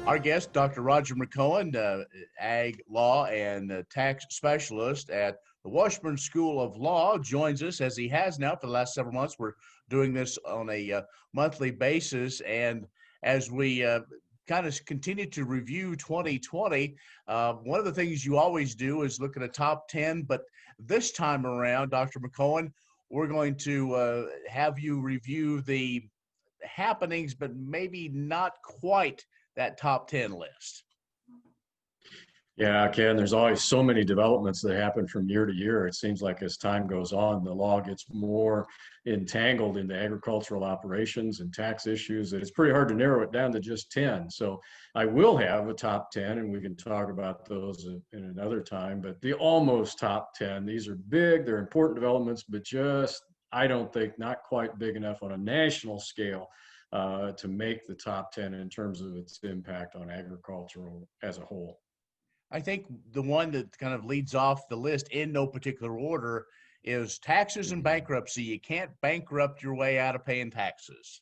Our guest, Dr. Roger McEowen, Ag Law and Tax Specialist at the Washburn School of Law, joins us as he has now for the last several months. We're doing this on a monthly basis, and as we kind of continue to review 2020, one of the things you always do is look at a top 10, but this time around, Dr. McEowen, we're going to have you review the happenings, but maybe not quite that top 10 list. Yeah, Ken, there's always so many developments that happen from year to year. It seems like as time goes on, the law gets more entangled into agricultural operations and tax issues that it's pretty hard to narrow it down to just 10. So I will have a top 10, and we can talk about those in another time. But the almost top 10, these are big, they're important developments, but just, I don't think, not quite big enough on a national scale to make the top 10 in terms of its impact on agriculture as a whole. I think the one that kind of leads off the list in no particular order is taxes and bankruptcy. You can't bankrupt your way out of paying taxes.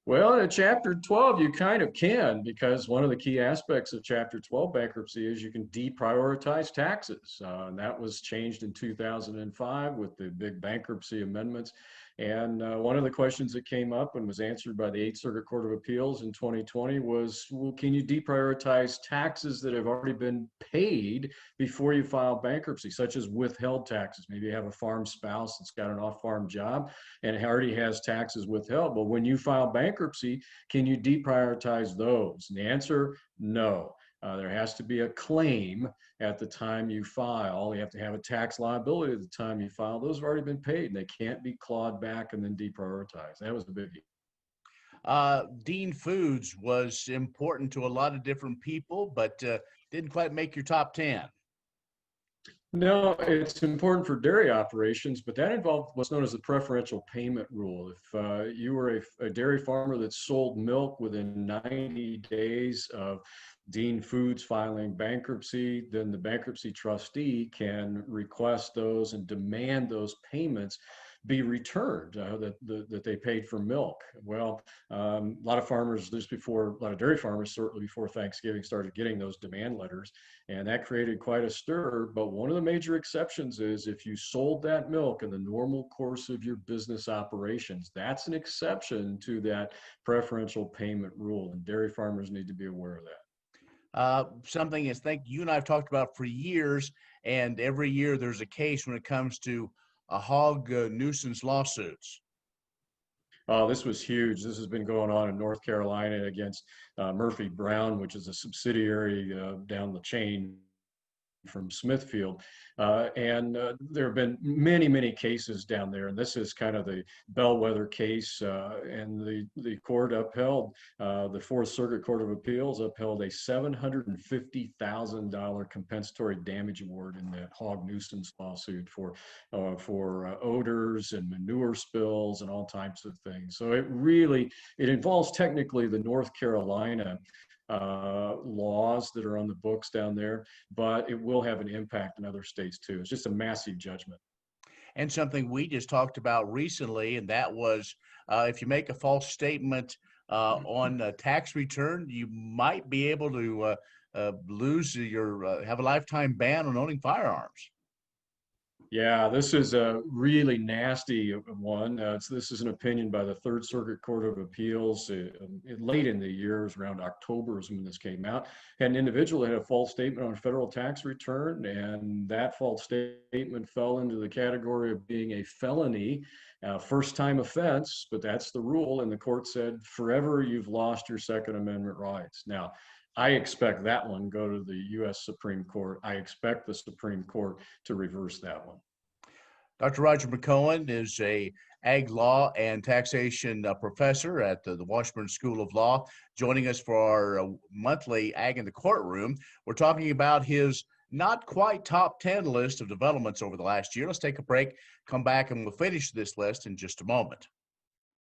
Well, in Chapter 12, you kind of can, because one of the key aspects of Chapter 12 bankruptcy is you can deprioritize taxes. And that was changed in 2005 with the big bankruptcy amendments. And one of the questions that came up and was answered by the Eighth Circuit Court of Appeals in 2020 was, well, can you deprioritize taxes that have already been paid before you file bankruptcy, such as withheld taxes? Maybe you have a farm spouse that's got an off-farm job and it already has taxes withheld. But when you file bankruptcy, can you deprioritize those? And the answer, no. There has to be a claim at the time you file. You have to have a tax liability at the time you file. Those have already been paid, and they can't be clawed back and then deprioritized. That was the biggie. Dean Foods was important to a lot of different people, but didn't quite make your top 10. No, it's important for dairy operations, but that involved what's known as the preferential payment rule. If you were a dairy farmer that sold milk within 90 days of Dean Foods filing bankruptcy, then the bankruptcy trustee can request those and demand those payments be returned that they paid for milk. Well, a lot of farmers, a lot of dairy farmers, certainly before Thanksgiving, started getting those demand letters, and that created quite a stir. But one of the major exceptions is if you sold that milk in the normal course of your business operations, that's an exception to that preferential payment rule, and dairy farmers need to be aware of that. Something I think you and I have talked about for years, and every year there's a case when it comes to hog nuisance lawsuits. This was huge. This has been going on in North Carolina against Murphy Brown, which is a subsidiary down the chain from Smithfield. And there have been many, many cases down there. And this is kind of the bellwether case. And the court upheld, the Fourth Circuit Court of Appeals upheld a $750,000 compensatory damage award in that hog nuisance lawsuit for odors and manure spills and all types of things. So it involves technically the North Carolina laws that are on the books down there, but it will have an impact in other states too. It's just a massive judgment. And something we just talked about recently, and that was if you make a false statement on a tax return, you might be able to lose have a lifetime ban on owning firearms. Yeah, this is a really nasty one. This is an opinion by the Third Circuit Court of Appeals. Late in the year, around October is when this came out. An individual had a false statement on a federal tax return, and that false statement fell into the category of being a felony, first-time offense, but that's the rule. And the court said, forever you've lost your Second Amendment rights. Now, I expect that one go to the U.S. Supreme Court. I expect the Supreme Court to reverse that one. Dr. Roger McEowen is a Ag Law and Taxation professor at the Washburn School of Law, joining us for our monthly Ag in the Courtroom. We're talking about his not quite top 10 list of developments over the last year. Let's take a break, come back, and we'll finish this list in just a moment.